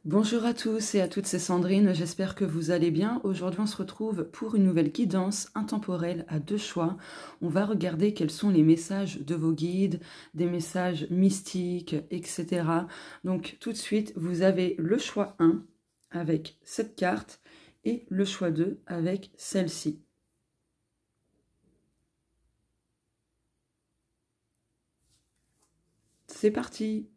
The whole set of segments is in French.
Bonjour à tous et à toutes, c'est Sandrine, j'espère que vous allez bien. Aujourd'hui on se retrouve pour une nouvelle guidance intemporelle à deux choix. On va regarder quels sont les messages de vos guides, des messages mystiques, etc. Donc tout de suite, vous avez le choix 1 avec cette carte et le choix 2 avec celle-ci. C'est parti!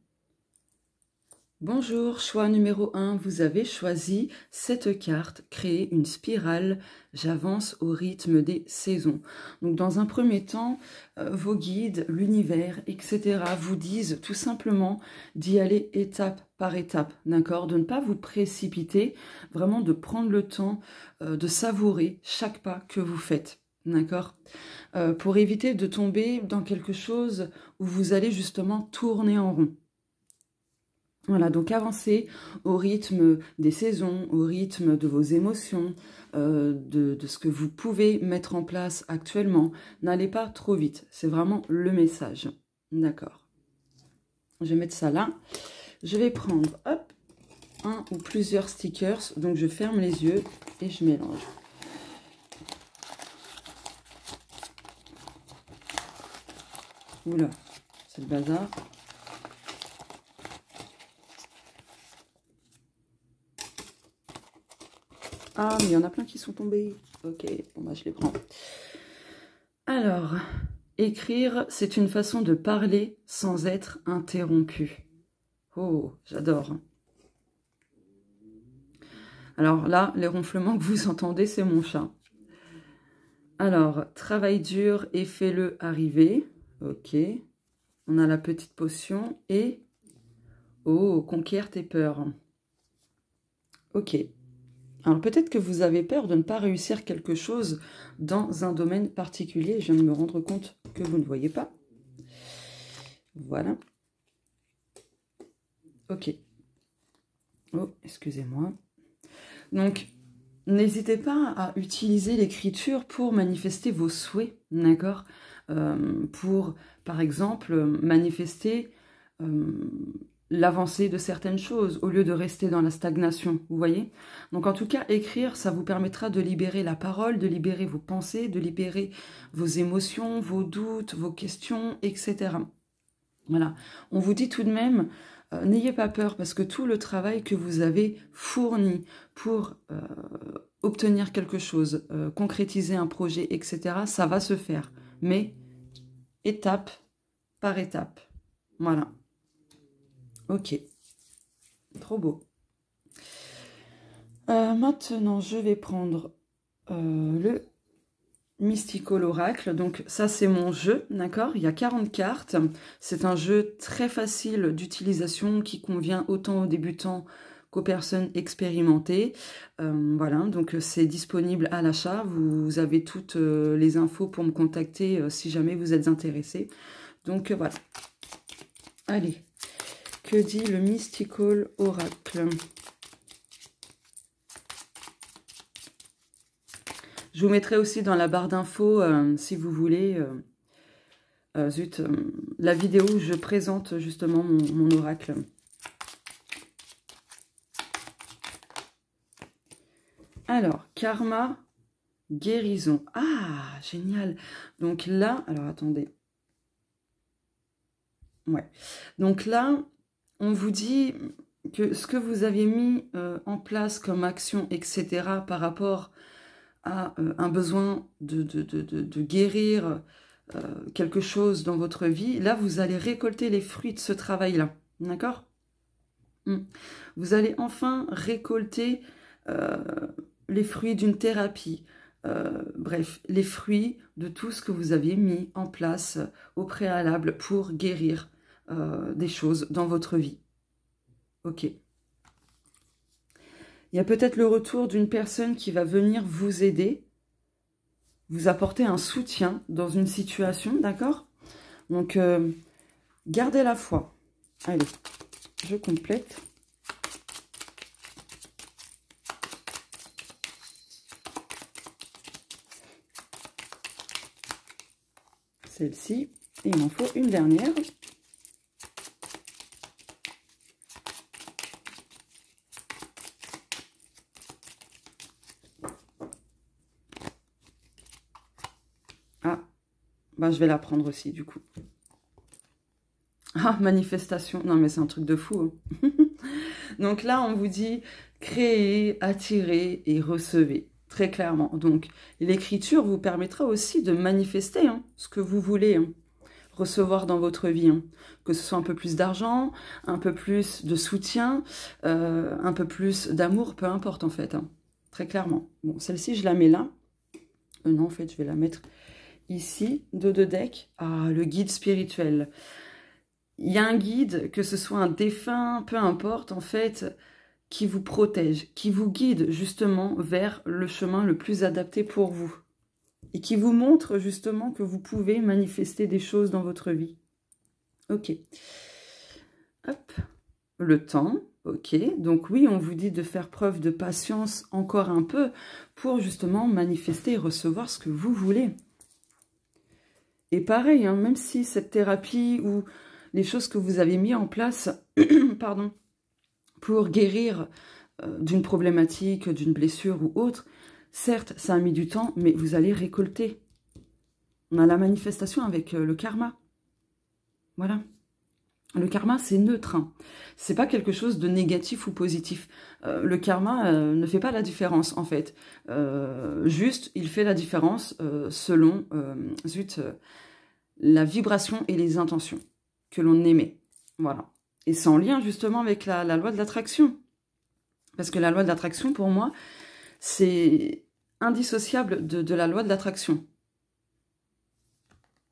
Bonjour, choix numéro 1, vous avez choisi cette carte, créer une spirale, j'avance au rythme des saisons. Donc dans un premier temps, vos guides, l'univers, etc. vous disent tout simplement d'y aller étape par étape, d'accord? De ne pas vous précipiter, vraiment de prendre le temps de savourer chaque pas que vous faites. D'accord, pour éviter de tomber dans quelque chose où vous allez justement tourner en rond. Voilà, donc avancez au rythme des saisons, au rythme de vos émotions, de ce que vous pouvez mettre en place actuellement. N'allez pas trop vite, c'est vraiment le message. D'accord. Je vais mettre ça là. Je vais prendre, hop, un ou plusieurs stickers. Donc je ferme les yeux et je mélange. Oula, c'est le bazar. Ah, mais il y en a plein qui sont tombés. Ok, bon bah je les prends. Alors, écrire, c'est une façon de parler sans être interrompu. Oh, j'adore. Alors là, les ronflements que vous entendez, c'est mon chat. Alors, travaille dur et fais-le arriver. Ok. On a la petite potion et... Oh, conquiert tes peurs. Ok. Alors peut-être que vous avez peur de ne pas réussir quelque chose dans un domaine particulier. Je viens de me rendre compte que vous ne voyez pas. Voilà. Ok. Oh, excusez-moi. Donc, n'hésitez pas à utiliser l'écriture pour manifester vos souhaits, d'accord? Pour, par exemple, manifester l'avancée de certaines choses, au lieu de rester dans la stagnation, vous voyez? Donc en tout cas, écrire, ça vous permettra de libérer la parole, de libérer vos pensées, de libérer vos émotions, vos doutes, vos questions, etc. Voilà, on vous dit tout de même, n'ayez pas peur, parce que tout le travail que vous avez fourni pour obtenir quelque chose, concrétiser un projet, etc., ça va se faire, mais étape par étape. Voilà. Ok, trop beau. Maintenant, je vais prendre le Mystical Oracle. Donc ça, c'est mon jeu, d'accord? Il y a 40 cartes. C'est un jeu très facile d'utilisation qui convient autant aux débutants qu'aux personnes expérimentées. Voilà, donc c'est disponible à l'achat. Vous avez toutes les infos pour me contacter si jamais vous êtes intéressé. Donc voilà. Allez, que dit le Mystical Oracle? Je vous mettrai aussi dans la barre d'infos, si vous voulez, la vidéo où je présente justement mon oracle. Alors, karma, guérison. Ah, génial. Donc là, alors attendez. Ouais. Donc là, on vous dit que ce que vous avez mis en place comme action, etc., par rapport à un besoin de guérir quelque chose dans votre vie, là, vous allez récolter les fruits de ce travail-là. D'accord? Vous allez enfin récolter les fruits d'une thérapie. Bref, les fruits de tout ce que vous aviez mis en place au préalable pour guérir des choses dans votre vie. Ok. Il y a peut-être le retour d'une personne qui va venir vous aider, vous apporter un soutien dans une situation, d'accord? Donc, gardez la foi. Allez, je complète. Celle-ci, et il m'en faut une dernière. Bah, je vais la prendre aussi, du coup. Ah, manifestation. Non, mais c'est un truc de fou. Hein. Donc là, on vous dit créer, attirer et recevez. Très clairement. Donc, l'écriture vous permettra aussi de manifester hein, ce que vous voulez hein, recevoir dans votre vie. Hein. Que ce soit un peu plus d'argent, un peu plus de soutien, un peu plus d'amour, peu importe en fait. Hein. Très clairement. Bon, celle-ci, je la mets là. Non, en fait, je vais la mettre ici, dos de deck. Ah, le guide spirituel. Il y a un guide, que ce soit un défunt, peu importe, en fait, qui vous protège, qui vous guide justement vers le chemin le plus adapté pour vous. Et qui vous montre justement que vous pouvez manifester des choses dans votre vie. Ok. Hop. Le temps. Ok. Donc oui, on vous dit de faire preuve de patience encore un peu pour justement manifester et recevoir ce que vous voulez. Et pareil, hein, même si cette thérapie ou les choses que vous avez mis en place pardon, pour guérir d'une problématique, d'une blessure ou autre, certes, ça a mis du temps, mais vous allez récolter. On a la manifestation avec le karma. Voilà. Le karma, c'est neutre. Hein. C'est pas quelque chose de négatif ou positif. Le karma ne fait pas la différence, en fait. Juste, il fait la différence selon la vibration et les intentions que l'on émet. Voilà. Et c'est en lien, justement, avec la loi de l'attraction. Parce que la loi de l'attraction, pour moi, c'est indissociable de la loi de l'attraction.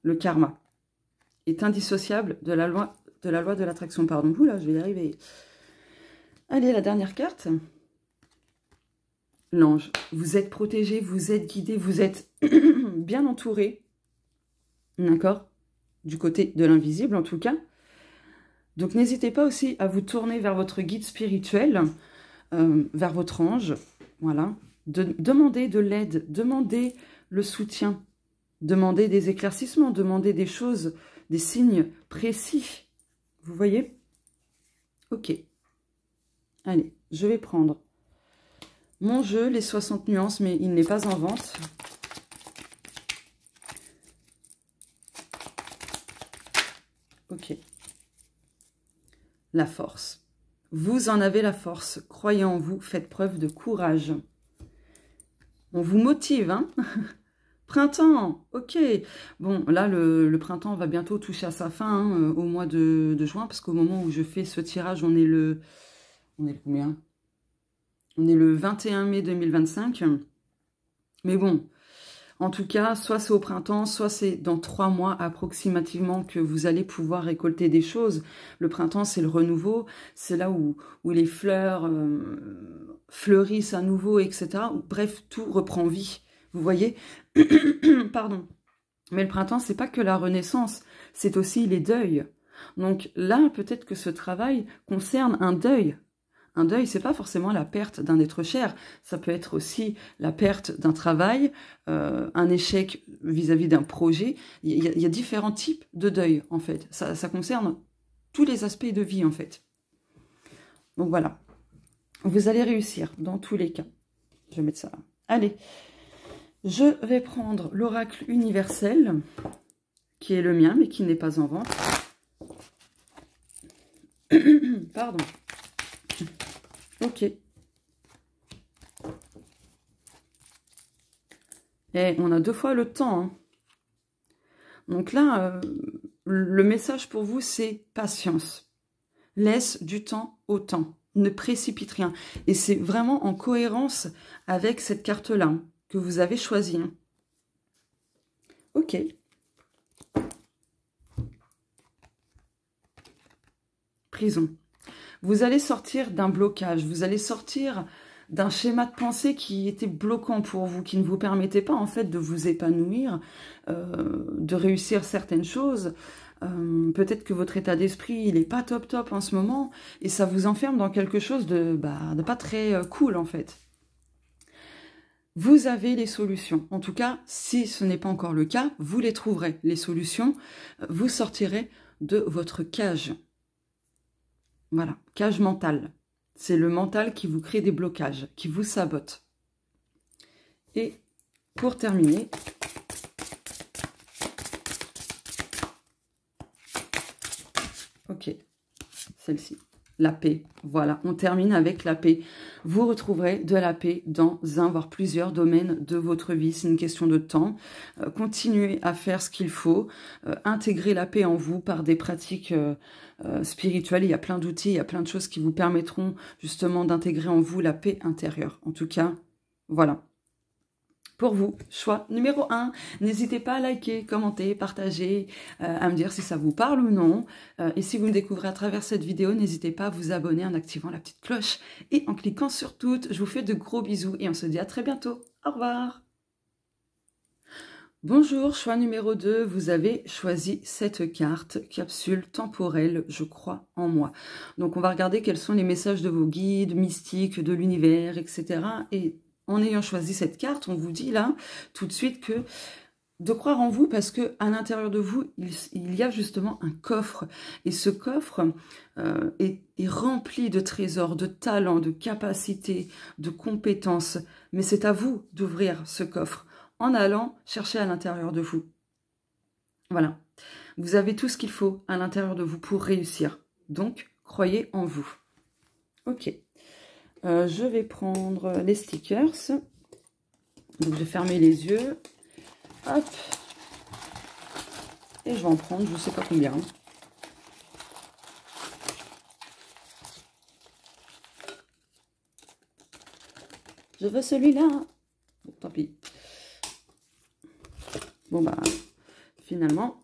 Le karma est indissociable de la loi de l'attraction. Pardon, là, je vais y arriver. Allez, la dernière carte. L'ange. Vous êtes protégé, vous êtes guidé, vous êtes bien entouré. D'accord? Du côté de l'invisible, en tout cas. Donc, n'hésitez pas aussi à vous tourner vers votre guide spirituel, vers votre ange. Voilà. Demandez de l'aide, demandez le soutien, demandez des éclaircissements, demandez des choses, des signes précis. Vous voyez? Ok. Allez, je vais prendre mon jeu, les 60 nuances, mais il n'est pas en vente. Ok. La force. Vous en avez la force. Croyez en vous, faites preuve de courage. On vous motive, hein? Printemps, ok. Bon, là, le printemps va bientôt toucher à sa fin, hein, au mois de juin, parce qu'au moment où je fais ce tirage, on est le combien? On est le 21 mai 2025. Mais bon, en tout cas, soit c'est au printemps, soit c'est dans 3 mois approximativement que vous allez pouvoir récolter des choses. Le printemps, c'est le renouveau, c'est là où les fleurs fleurissent à nouveau, etc. Bref, tout reprend vie. Vous voyez? Pardon. Mais le printemps, c'est pas que la renaissance, c'est aussi les deuils. Donc là, peut-être que ce travail concerne un deuil. Un deuil, c'est pas forcément la perte d'un être cher, ça peut être aussi la perte d'un travail, un échec vis-à-vis d'un projet. Il y a différents types de deuil, en fait. Ça concerne tous les aspects de vie, en fait. Donc voilà. Vous allez réussir, dans tous les cas. Je vais mettre ça là. Allez. Je vais prendre l'oracle universel, qui est le mien, mais qui n'est pas en vente. Pardon. Ok. Et on a 2 fois le temps. Hein. Donc là, le message pour vous, c'est patience. Laisse du temps au temps. Ne précipite rien. Et c'est vraiment en cohérence avec cette carte-là que vous avez choisie. Hein. Ok. Prison. Vous allez sortir d'un blocage. Vous allez sortir d'un schéma de pensée qui était bloquant pour vous, qui ne vous permettait pas en fait de vous épanouir, de réussir certaines choses. Peut-être que votre état d'esprit, il n'est pas top en ce moment, et ça vous enferme dans quelque chose de pas très cool en fait. Vous avez les solutions. En tout cas, si ce n'est pas encore le cas, vous les trouverez. Les solutions, vous sortirez de votre cage. Voilà, cage mentale. C'est le mental qui vous crée des blocages, qui vous sabote. Et pour terminer, celle-ci. La paix. Voilà, on termine avec la paix. Vous retrouverez de la paix dans un, voire plusieurs domaines de votre vie. C'est une question de temps. Continuez à faire ce qu'il faut. Intégrer la paix en vous par des pratiques spirituelles. Il y a plein d'outils, il y a plein de choses qui vous permettront justement d'intégrer en vous la paix intérieure. En tout cas, voilà. Pour vous, choix numéro 1, n'hésitez pas à liker, commenter, partager, à me dire si ça vous parle ou non. Et si vous me découvrez à travers cette vidéo, n'hésitez pas à vous abonner en activant la petite cloche et en cliquant sur toutes. Je vous fais de gros bisous et on se dit à très bientôt. Au revoir. Bonjour, choix numéro 2, vous avez choisi cette carte, capsule temporelle, je crois en moi. Donc on va regarder quels sont les messages de vos guides, mystiques, de l'univers, etc. Et en ayant choisi cette carte, on vous dit là, tout de suite, que de croire en vous, parce que à l'intérieur de vous, il y a justement un coffre. Et ce coffre est rempli de trésors, de talents, de capacités, de compétences. Mais c'est à vous d'ouvrir ce coffre en allant chercher à l'intérieur de vous. Voilà. Vous avez tout ce qu'il faut à l'intérieur de vous pour réussir. Donc, croyez en vous. Ok. Je vais prendre les stickers. Donc, je vais fermer les yeux. Hop. Et je vais en prendre, je ne sais pas combien. Je veux celui-là. Bon, tant pis. Bon, bah, finalement,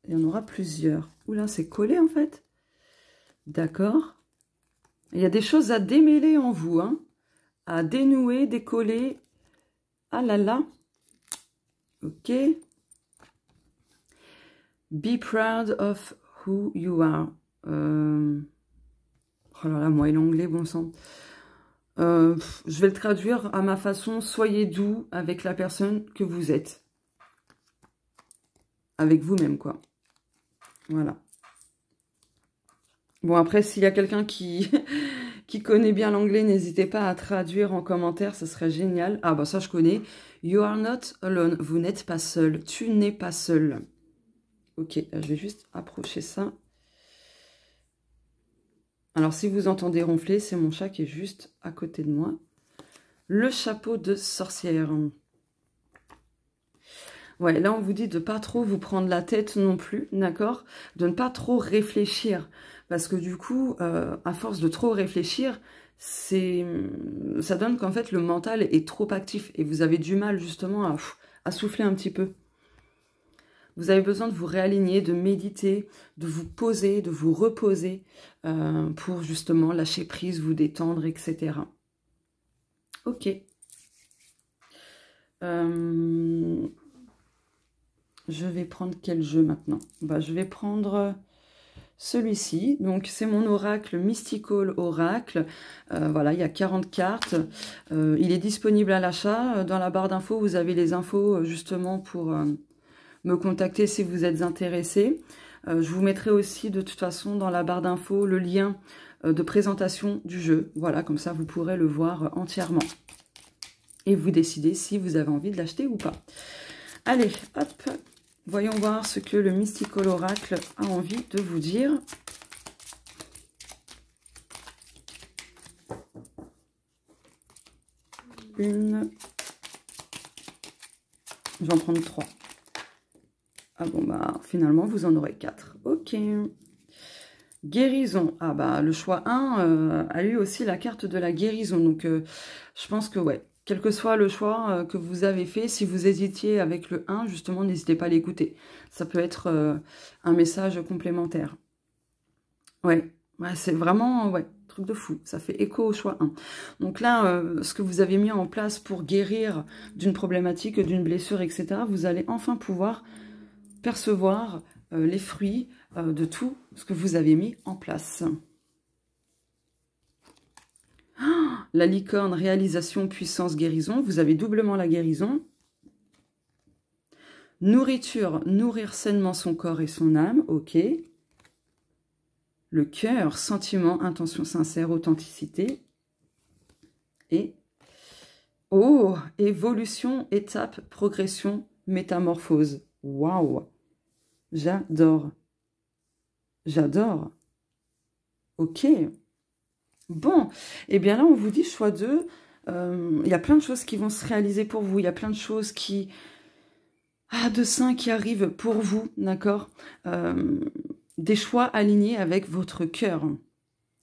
il y en aura plusieurs. Oula, c'est collé, en fait. D'accord. Il y a des choses à démêler en vous, hein. À dénouer, décoller. Ah là là. Ok. Be proud of who you are. Oh là là, moi et l'anglais, bon sang. Je vais le traduire à ma façon. Soyez doux avec la personne que vous êtes. Avec vous-même, quoi. Voilà. Bon, après, s'il y a quelqu'un qui, qui connaît bien l'anglais, n'hésitez pas à traduire en commentaire, ce serait génial. Ah, bah ça, je connais. You are not alone. Vous n'êtes pas seul. Tu n'es pas seul. Ok, je vais juste approcher ça. Alors, si vous entendez ronfler, c'est mon chat qui est juste à côté de moi. Le chapeau de sorcière. Ouais, là, on vous dit de ne pas trop vous prendre la tête non plus, d'accord? De ne pas trop réfléchir. Parce que du coup, à force de trop réfléchir, ça donne qu'en fait, le mental est trop actif. Et vous avez du mal, justement, à souffler un petit peu. Vous avez besoin de vous réaligner, de méditer, de vous poser, de vous reposer pour justement lâcher prise, vous détendre, etc. Ok. Je vais prendre quel jeu maintenant? Bah, je vais prendre celui-ci. Donc, c'est mon oracle Mystical Oracle. Voilà, il y a 40 cartes. Il est disponible à l'achat. Dans la barre d'infos, vous avez les infos justement pour me contacter si vous êtes intéressé. Je vous mettrai aussi de toute façon dans la barre d'infos le lien de présentation du jeu. Voilà, comme ça vous pourrez le voir entièrement. Et vous décidez si vous avez envie de l'acheter ou pas. Allez, hop, voyons voir ce que le Mystical Oracle a envie de vous dire. Une. Je vais en prendre 3. Ah bon, bah finalement, vous en aurez 4. Ok. Guérison. Ah bah le choix 1 a eu aussi la carte de la guérison. Donc je pense que ouais, quel que soit le choix que vous avez fait, si vous hésitiez avec le 1, justement, n'hésitez pas à l'écouter. Ça peut être un message complémentaire. Ouais, c'est vraiment, ouais, truc de fou. Ça fait écho au choix 1. Donc là, ce que vous avez mis en place pour guérir d'une problématique, d'une blessure, etc., vous allez enfin pouvoir percevoir les fruits de tout ce que vous avez mis en place. Oh, la licorne, réalisation, puissance, guérison. Vous avez doublement la guérison. Nourriture, nourrir sainement son corps et son âme. Ok. Le cœur, sentiment, intention sincère, authenticité. Et, oh, évolution, étape, progression, métamorphose. Waouh! J'adore. J'adore. Ok. Bon, et bien là, on vous dit choix 2. Il y a plein de choses qui vont se réaliser pour vous. Il y a plein de choses qui... de saints qui arrivent pour vous, d'accord? Des choix alignés avec votre cœur.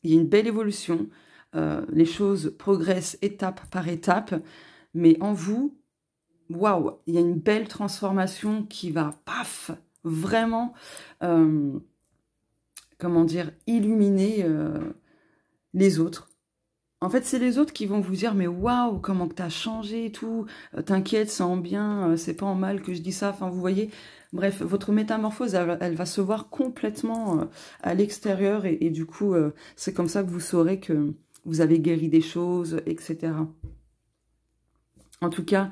Il y a une belle évolution. Les choses progressent étape par étape. Mais en vous, waouh, il y a une belle transformation qui va, paf, vraiment, comment dire, illuminer les autres. En fait, c'est les autres qui vont vous dire, mais waouh, comment que t'as changé et tout, t'inquiète, c'est en bien, c'est pas en mal que je dis ça, enfin, vous voyez. Bref, votre métamorphose, elle va se voir complètement à l'extérieur et du coup, c'est comme ça que vous saurez que vous avez guéri des choses, etc. En tout cas,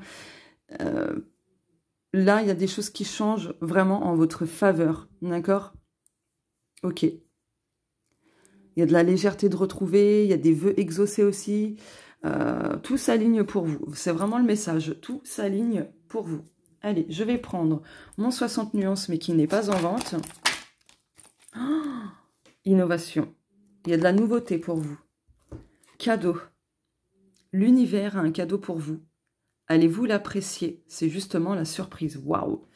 là, il y a des choses qui changent vraiment en votre faveur, d'accord? Ok. Il y a de la légèreté de retrouver, il y a des vœux exaucés aussi. Tout s'aligne pour vous. C'est vraiment le message. Tout s'aligne pour vous. Allez, je vais prendre mon 60 nuances, mais qui n'est pas en vente. Oh, innovation. Il y a de la nouveauté pour vous. Cadeau. L'univers a un cadeau pour vous. Allez-vous l'apprécier? C'est justement la surprise. Waouh!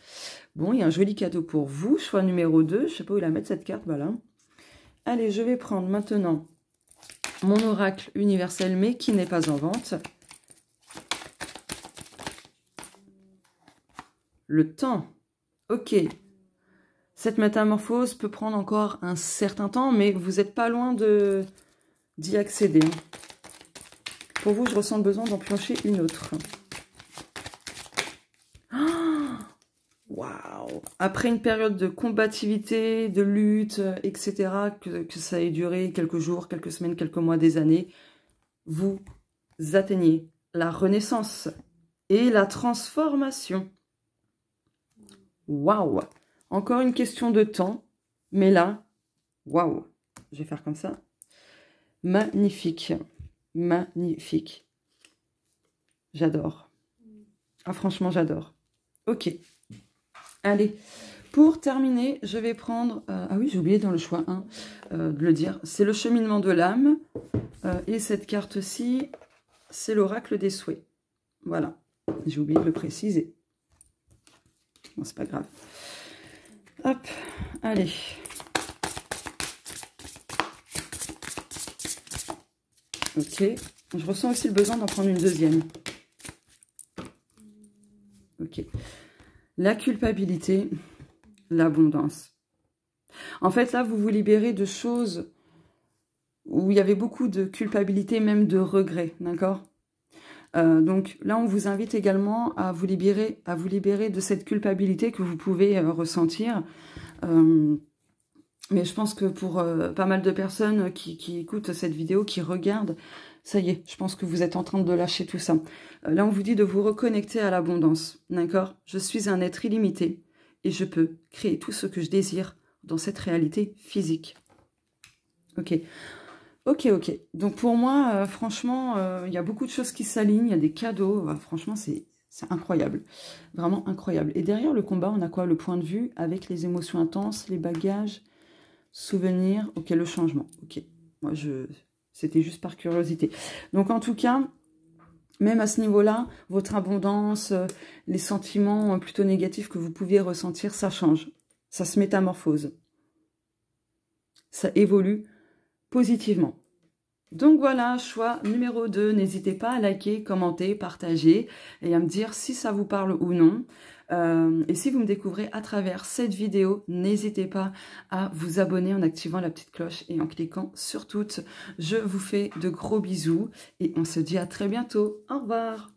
Bon, il y a un joli cadeau pour vous. Choix numéro 2. Je ne sais pas où la mettre cette carte. Voilà. Allez, je vais prendre maintenant mon oracle universel, mais qui n'est pas en vente. Le temps. Ok. Cette métamorphose peut prendre encore un certain temps, mais vous n'êtes pas loin d'y accéder. Pour vous, je ressens le besoin d'en piocher une autre. Waouh! Après une période de combativité, de lutte, etc., que ça ait duré quelques jours, quelques semaines, quelques mois, des années, vous atteignez la renaissance et la transformation. Waouh! Encore une question de temps, mais là, waouh! Je vais faire comme ça. Magnifique. Magnifique. J'adore. Ah, franchement, j'adore. Ok. Allez, pour terminer, je vais prendre... ah oui, j'ai oublié dans le choix 1 de le dire. C'est le cheminement de l'âme. Et cette carte-ci, c'est l'oracle des souhaits. Voilà. J'ai oublié de le préciser. Bon, c'est pas grave. Hop, allez. Ok. Je ressens aussi le besoin d'en prendre une deuxième. Ok. La culpabilité, l'abondance. En fait, là, vous vous libérez de choses où il y avait beaucoup de culpabilité, même de regret, d'accord? Donc là, on vous invite également à vous libérer de cette culpabilité que vous pouvez ressentir. Mais je pense que pour pas mal de personnes qui écoutent cette vidéo, qui regardent, ça y est, je pense que vous êtes en train de lâcher tout ça. Là, on vous dit de vous reconnecter à l'abondance, d'accord? Je suis un être illimité et je peux créer tout ce que je désire dans cette réalité physique. Ok. Ok, ok. Donc pour moi, franchement, il y a beaucoup de choses qui s'alignent, il y a des cadeaux. Franchement, c'est incroyable. Vraiment incroyable. Et derrière le combat, on a quoi? Le point de vue avec les émotions intenses, les bagages, souvenirs. Ok, le changement. Ok. Moi, c'était juste par curiosité. Donc en tout cas, même à ce niveau-là, votre abondance, les sentiments plutôt négatifs que vous pouviez ressentir, ça change. Ça se métamorphose. Ça évolue positivement. Donc voilà, choix numéro 2. N'hésitez pas à liker, commenter, partager et à me dire si ça vous parle ou non. Et si vous me découvrez à travers cette vidéo, n'hésitez pas à vous abonner en activant la petite cloche et en cliquant sur toutes. Je vous fais de gros bisous et on se dit à très bientôt. Au revoir.